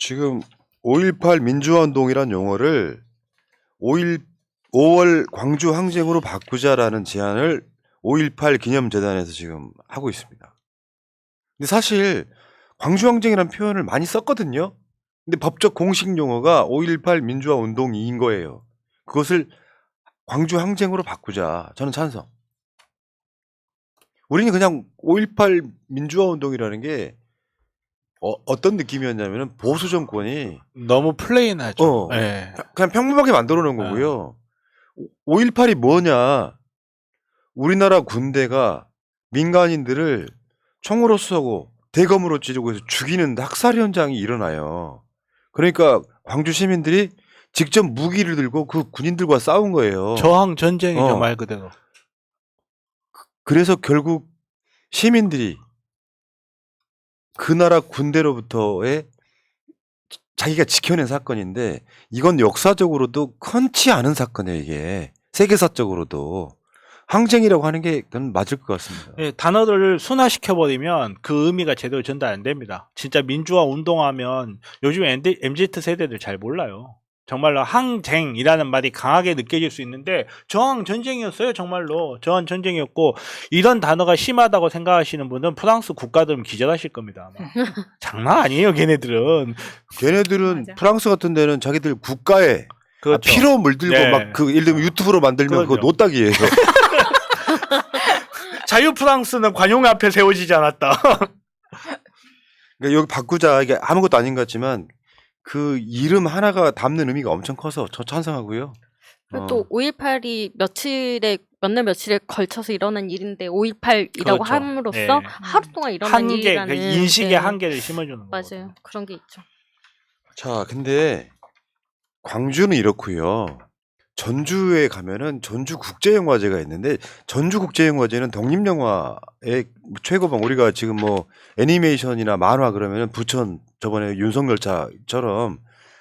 지금 5.18 민주화운동이란 용어를 5월 광주 항쟁으로 바꾸자라는 제안을 5.18 기념재단에서 지금 하고 있습니다. 근데 사실 광주 항쟁이라는 표현을 많이 썼거든요. 근데 법적 공식 용어가 5.18 민주화운동인 거예요. 그것을 광주 항쟁으로 바꾸자. 저는 찬성. 우리는 그냥 5.18 민주화운동이라는 게 어떤 느낌이었냐면은 보수 정권이 너무 플레인하죠. 그냥 평범하게 만들어 놓은 거고요. 5.18이 뭐냐? 우리나라 군대가 민간인들을 총으로 쏘고 대검으로 찌르고 해서 죽이는 학살 현장이 일어나요. 그러니까 광주 시민들이 직접 무기를 들고 그 군인들과 싸운 거예요. 저항 전쟁이죠, 말 그대로. 그래서 결국 시민들이 그 나라 군대로부터의 자기가 지켜낸 사건인데 이건 역사적으로도 흔치 않은 사건이에요. 이게 세계사적으로도 항쟁이라고 하는 게 저는 맞을 것 같습니다. 예, 단어를 순화시켜버리면 그 의미가 제대로 전달 안 됩니다. 진짜 민주화 운동하면 요즘 MZ 세대들 잘 몰라요. 정말로 항쟁이라는 말이 강하게 느껴질 수 있는데 저항 전쟁이었어요. 정말로 저항 전쟁이었고, 이런 단어가 심하다고 생각하시는 분은 프랑스 국가들은 기절하실 겁니다. 아마. 장난 아니에요. 걔네들은 맞아. 프랑스 같은 데는 자기들 국가에 그렇죠. 피로 물들고 네. 막 그 예를 들면 유튜브로 만들면 그거 그렇죠. 노딱이에요. 자유 프랑스는 관용 앞에 세워지지 않았다. 그러니까 여기 바꾸자, 이게 아무것도 아닌 것 같지만 그 이름 하나가 담는 의미가 엄청 커서 저 찬성하고요. 또 5.18이 몇 날 며칠에 걸쳐서 일어난 일인데 5.18이라고 그렇죠. 함으로써 네. 하루 동안 일어난 한계, 일이라는 인식의 네. 한계를 심어주는 거예요. 맞아요. 그런 게 있죠. 자, 근데 광주는 이렇고요. 전주에 가면은 전주국제영화제가 있는데 전주국제영화제는 독립영화의 최고봉, 우리가 지금 뭐 애니메이션이나 만화 그러면은 부천 저번에 윤석열차처럼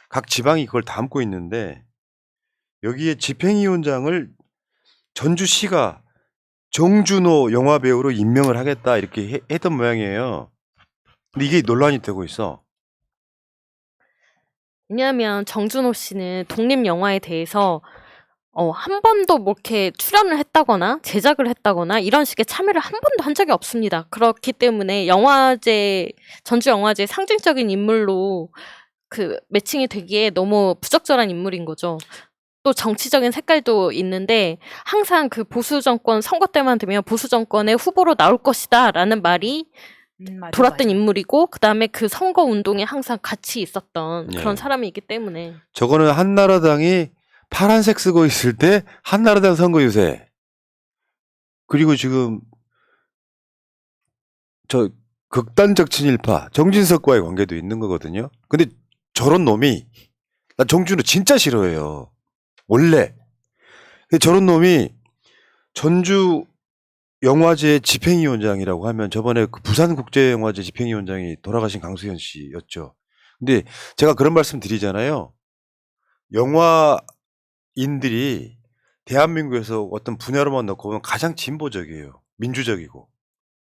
각 지방이 그걸 담고 있는데 여기에 집행위원장을 전주시가 정준호 영화배우로 임명을 하겠다 이렇게 했던 모양이에요. 근데 이게 논란이 되고 있어. 왜냐하면 정준호 씨는 독립영화에 대해서 한 번도 뭐 이렇게 출연을 했다거나 제작을 했다거나 이런 식의 참여를 한 번도 한 적이 없습니다. 그렇기 때문에 전주영화제 상징적인 인물로 그 매칭이 되기에 너무 부적절한 인물인 거죠. 또 정치적인 색깔도 있는데 항상 그 보수 정권 선거 때만 되면 보수 정권의 후보로 나올 것이다라는 말이 돌았던 인물이고, 그다음에 그 선거 운동에 항상 같이 있었던 그런 사람이기 때문에. 저거는 한나라당이 파란색 쓰고 있을 때 한나라당 선거 유세. 그리고 지금 저 극단적 친일파 정진석과의 관계도 있는 거거든요. 근데 저런 놈이, 나 정준호 진짜 싫어해요. 원래. 근데 저런 놈이 전주 영화제 집행위원장이라고 하면 저번에 그 부산국제영화제 집행위원장이 돌아가신 강수현 씨였죠. 근데 제가 그런 말씀 드리잖아요. 영화인들이 대한민국에서 어떤 분야로만 놓고 보면 가장 진보적이에요. 민주적이고.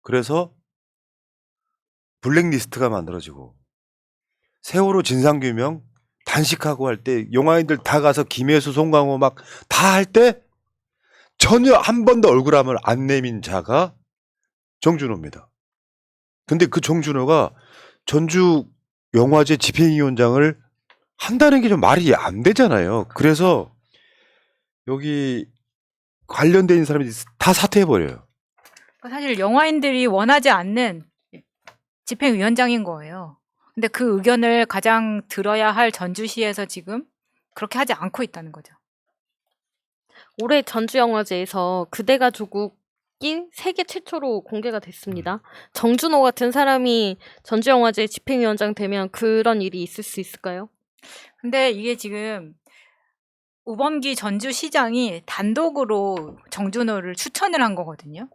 그래서 블랙리스트가 만들어지고 세월호 진상규명 단식하고 할 때 영화인들 다 가서 김혜수, 송강호 막 다 할 때 전혀 한 번도 얼굴함을 안 내민 자가 정준호입니다. 근데 그 정준호가 전주 영화제 집행위원장을 한다는 게 좀 말이 안 되잖아요. 그래서 여기 관련된 사람이 다 사퇴해버려요. 사실 영화인들이 원하지 않는 집행위원장인 거예요. 근데 그 의견을 가장 들어야 할 전주시에서 지금 그렇게 하지 않고 있다는 거죠. 올해 전주영화제에서 그대가 조국이 세계 최초로 공개가 됐습니다. 정준호 같은 사람이 전주영화제 집행위원장 되면 그런 일이 있을 수 있을까요? 근데 이게 지금 우범기 전주시장이 단독으로 정준호를 추천을 한 거거든요.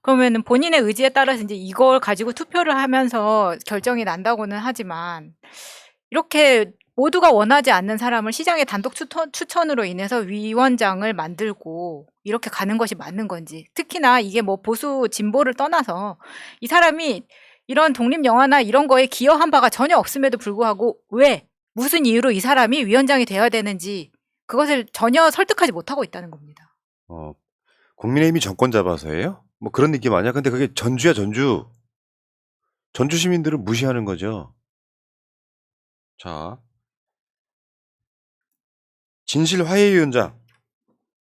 그러면은 본인의 의지에 따라서 이제 이걸 가지고 투표를 하면서 결정이 난다고는 하지만, 이렇게 모두가 원하지 않는 사람을 시장의 단독 추천으로 인해서 위원장을 만들고 이렇게 가는 것이 맞는 건지, 특히나 이게 뭐 보수 진보를 떠나서 이 사람이 이런 독립 영화나 이런 거에 기여한 바가 전혀 없음에도 불구하고 왜 무슨 이유로 이 사람이 위원장이 되어야 되는지 그것을 전혀 설득하지 못하고 있다는 겁니다. 국민의힘이 정권 잡아서예요? 뭐 그런 느낌 아니야? 근데 그게 전주야, 전주. 전주 시민들은 무시하는 거죠. 자, 진실화해위원장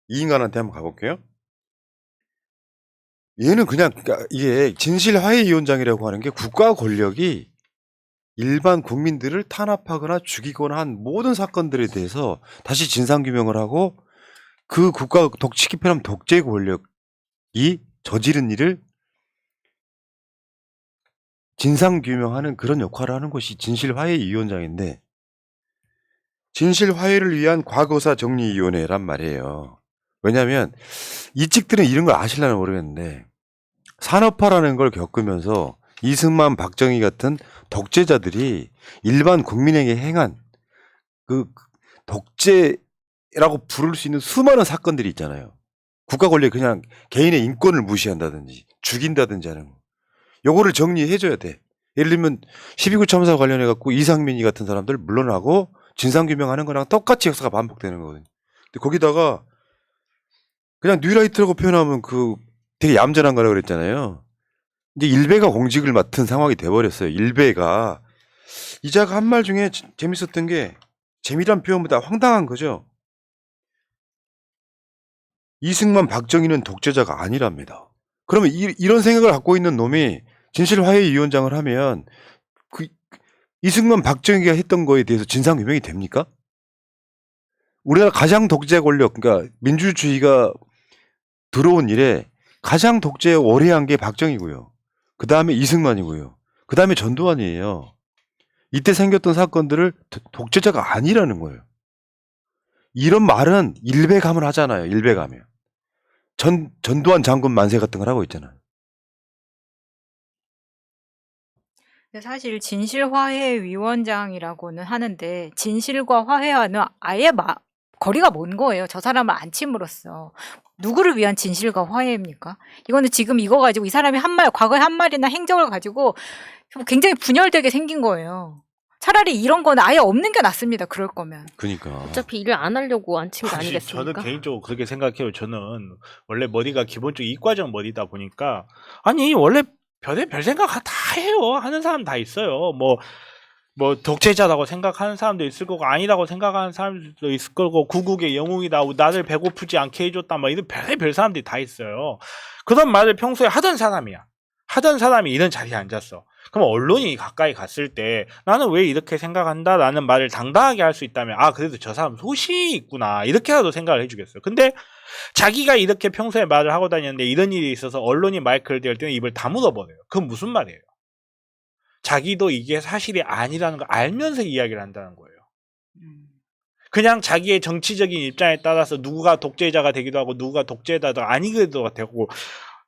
이 인간한테 한번 가볼게요. 얘는 그냥 그러니까 이게 진실화해위원장이라고 하는 게 국가 권력이 일반 국민들을 탄압하거나 죽이거나 한 모든 사건들에 대해서 다시 진상규명을 하고 그 국가 독치기 편한 독재 권력이 저지른 일을 진상규명하는 그런 역할을 하는 것이 진실화해위원장인데 진실화해를 위한 과거사 정리위원회란 말이에요. 왜냐하면 이 찍들은 이런 걸 아실려나 모르겠는데 산업화라는 걸 겪으면서 이승만, 박정희 같은 독재자들이 일반 국민에게 행한 그 독재라고 부를 수 있는 수많은 사건들이 있잖아요. 국가 권력이 그냥 개인의 인권을 무시한다든지 죽인다든지 하는 거. 요거를 정리해줘야 돼. 예를 들면 12구 참사 관련해 갖고 이상민이 같은 사람들 물러나고 진상규명하는 거랑 똑같이 역사가 반복되는 거거든요. 근데 거기다가 그냥 뉴라이트라고 표현하면 그 되게 얌전한 거라 그랬잖아요. 이제 일베가 공직을 맡은 상황이 돼버렸어요. 일베가. 이자가 한 말 중에 재밌었던 게 재미란 표현보다 황당한 거죠. 이승만, 박정희는 독재자가 아니랍니다. 그러면 이런 생각을 갖고 있는 놈이 진실화해위원장을 하면 그 이승만, 박정희가 했던 거에 대해서 진상규명이 됩니까? 우리나라 가장 독재 권력, 그러니까 민주주의가 들어온 이래 가장 독재에 오래한 게 박정희고요. 그 다음에 이승만이고요. 그 다음에 전두환이에요. 이때 생겼던 사건들을 독재자가 아니라는 거예요. 이런 말은 일베 가면 하잖아요. 일베 가면. 전두환 장군 만세 같은 걸 하고 있잖아요. 근데 사실 진실화해위원장이라고는 하는데 진실과 화해와는 아예 거리가 먼 거예요. 저 사람을 안 침으로써. 누구를 위한 진실과 화해입니까? 이거는 지금 이거 가지고 이 사람이 한 말, 과거의 한 말이나 행적을 가지고 굉장히 분열되게 생긴 거예요. 차라리 이런 거는 아예 없는 게 낫습니다. 그럴 거면. 그러니까. 어차피 일을 안 하려고 안 친 거 사실 아니겠습니까? 저는 개인적으로 그렇게 생각해요. 저는 원래 머리가 기본적으로 이과적 머리다 보니까 아니 원래 별 생각 다 해요. 하는 사람 다 있어요. 뭐 독재자라고 생각하는 사람도 있을 거고 아니라고 생각하는 사람도 있을 거고 구국의 영웅이다. 나를 배고프지 않게 해줬다. 뭐 이런 별 사람들이 다 있어요. 그런 말을 평소에 하던 사람이야. 하던 사람이 이런 자리에 앉았어. 그럼 언론이 가까이 갔을 때 나는 왜 이렇게 생각한다라는 말을 당당하게 할 수 있다면 아 그래도 저 사람 소신이 있구나 이렇게라도 생각을 해주겠어요. 근데 자기가 이렇게 평소에 말을 하고 다녔는데 이런 일이 있어서 언론이 마이크를 댈 때는 입을 다물어 버려요. 그건 무슨 말이에요? 자기도 이게 사실이 아니라는 걸 알면서 이야기를 한다는 거예요. 그냥 자기의 정치적인 입장에 따라서 누구가 독재자가 되기도 하고 누구가 독재자가 아니기도 되고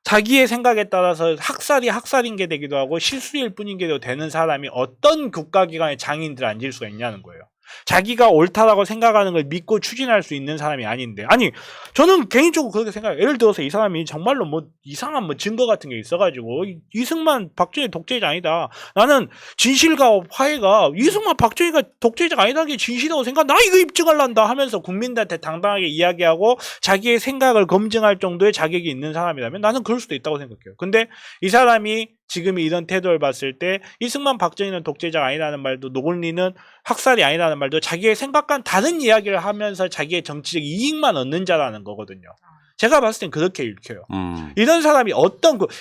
자기의 생각에 따라서 학살인 게 되기도 하고 실수일 뿐인 게 되는 사람이 어떤 국가기관의 장인들 앉을 수가 있냐는 거예요. 자기가 옳다라고 생각하는 걸 믿고 추진할 수 있는 사람이 아닌데 아니 저는 개인적으로 그렇게 생각해요. 예를 들어서 이 사람이 정말로 뭐 이상한 증거 같은 게 있어가지고 이승만 박정희 독재자 아니다. 나는 진실과 화해가 이승만 박정희가 독재자가 아니라는 게 진실이라고 생각. 나 이거 입증할란다 하면서 국민들한테 당당하게 이야기하고 자기의 생각을 검증할 정도의 자격이 있는 사람이라면 나는 그럴 수도 있다고 생각해요. 근데 이 사람이 지금 이런 태도를 봤을 때 이승만 박정희는 독재자가 아니라는 말도 노골리는 학살이 아니라는 말도 자기의 생각과는 다른 이야기를 하면서 자기의 정치적 이익만 얻는 자라는 거거든요. 제가 봤을 땐 그렇게 읽혀요. 이런 사람이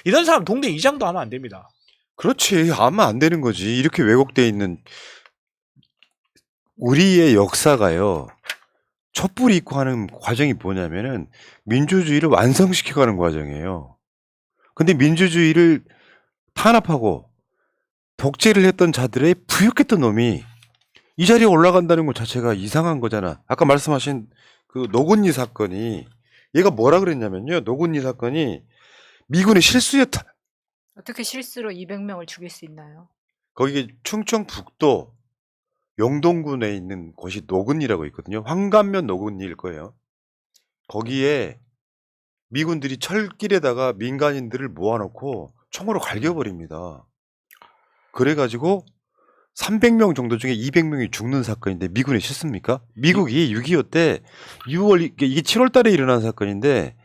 이런 사람 동네 이장도 하면 안 됩니다. 그렇지. 하면 안 되는 거지. 이렇게 왜곡돼 있는 우리의 역사가요. 촛불이 있고 하는 과정이 뭐냐면은 민주주의를 완성시켜가는 과정이에요. 근데 민주주의를 탄압하고 독재를 했던 자들의 부역했던 놈이 이 자리에 올라간다는 것 자체가 이상한 거잖아. 아까 말씀하신 그 노건리 사건이 얘가 뭐라 그랬냐면요. 노건리 사건이 미군의 실수였다. 어떻게 실수로 200명을 죽일 수 있나요? 거기 충청북도 영동군에 있는 곳이 노건리라고 있거든요. 황간면 노건리일 거예요. 거기에 미군들이 철길에다가 민간인들을 모아놓고 총으로 갈겨버립니다. 그래가지고 300명 정도 중에 200명이 죽는 사건인데 미군이 싫습니까? 미국이 6.25 때 6월 이게 7월 달에 일어난 사건인데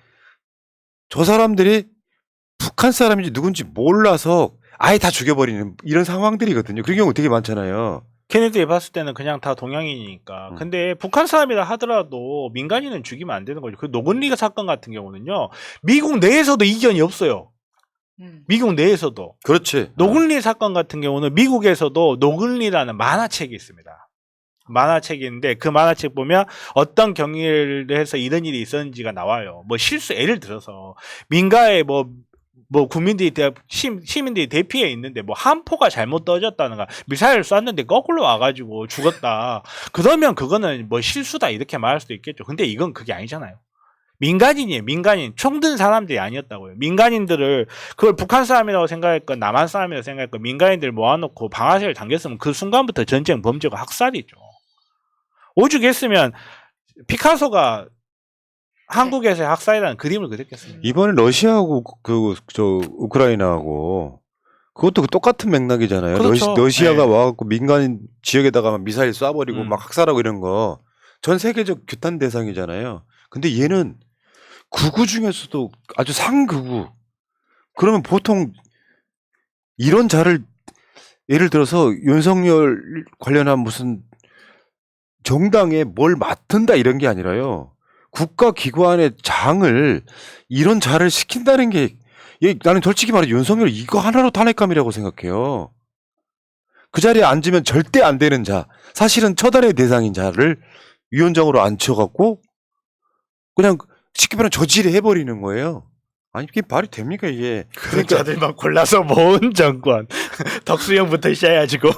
저 사람들이 북한 사람인지 누군지 몰라서 아예 다 죽여버리는 이런 상황들이거든요. 그런 경우 되게 많잖아요. 케네디 봤을 때는 그냥 다 동양인이니까. 근데 북한 사람이라 하더라도 민간인은 죽이면 안 되는 거죠. 그 노근리 사건 같은 경우는요. 미국 내에서도 이견이 없어요. 미국 내에서도. 그렇지. 노근리 사건 같은 경우는 미국에서도 노근리라는 만화책이 있습니다. 만화책인데 그 만화책 보면 어떤 경위를 해서 이런 일이 있었는지가 나와요. 뭐 실수 예를 들어서 민가에 뭐 국민들이 시민들이 대피해 있는데 뭐 함포가 잘못 떠졌다는가 미사일을 쐈는데 거꾸로 와가지고 죽었다. 그러면 그거는 뭐 실수다 이렇게 말할 수도 있겠죠. 근데 이건 그게 아니잖아요. 민간인이에요. 민간인. 총든 사람들이 아니었다고요. 민간인들을 그걸 북한 사람이라고 생각했건 남한 사람이라고 생각했건 민간인들 모아놓고 방아쇠를 당겼으면 그 순간부터 전쟁 범죄가 학살이죠. 오죽했으면 피카소가 한국에서의 학살이라는 그림을 그렸겠습니다. 이번에 러시아하고 우크라이나하고 그것도 똑같은 맥락이잖아요. 그렇죠. 러시아가 네. 와갖고 민간인 지역에다가 막 미사일 쏴버리고 막 학살하고 이런 거 전 세계적 규탄 대상이잖아요. 근데 얘는 극우 중에서도 아주 상극우. 그러면 보통 이런 자를 예를 들어서 윤석열 관련한 무슨 정당에 뭘 맡은다 이런 게 아니라요. 국가기관의 장을 이런 자를 시킨다는 게 나는 솔직히 말해 윤석열 이거 하나로 탄핵감이라고 생각해요. 그 자리에 앉으면 절대 안 되는 자, 사실은 처단의 대상인 자를 위원장으로 앉혀갖고 그냥 쉽게 말하면 저지를 해버리는 거예요. 아니 이게 말이 됩니까 이게. 그런 자들만 골라서 모은 정권. 덕수형부터 시작해가지고.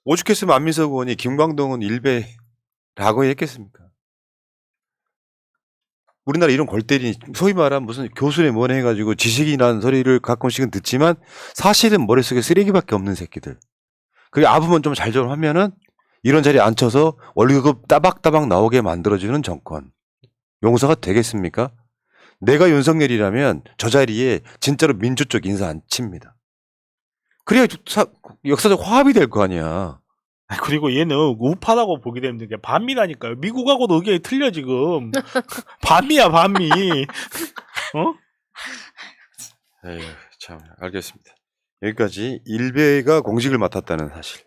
오죽했으면 안민석 의원이 김광동은 일베라고 했겠습니까? 우리나라 이런 골때리 소위 말하면 무슨 교수네 뭐네 해가지고 지식이라는 소리를 가끔씩은 듣지만 사실은 머릿속에 쓰레기밖에 없는 새끼들. 그게 아부면 좀 잘 좀 하면은 이런 자리에 앉혀서 월급 따박따박 나오게 만들어주는 정권. 용서가 되겠습니까? 내가 윤석열이라면 저 자리에 진짜로 민주 쪽 인사 안 칩니다. 그래야 역사적 화합이 될 거 아니야. 그리고 얘는 우파라고 보기 힘든 게 반미라니까요. 미국하고도 의견이 틀려 지금. 반미야 반미. 어? 에휴, 참 알겠습니다. 여기까지 일베가 공직을 맡았다는 사실.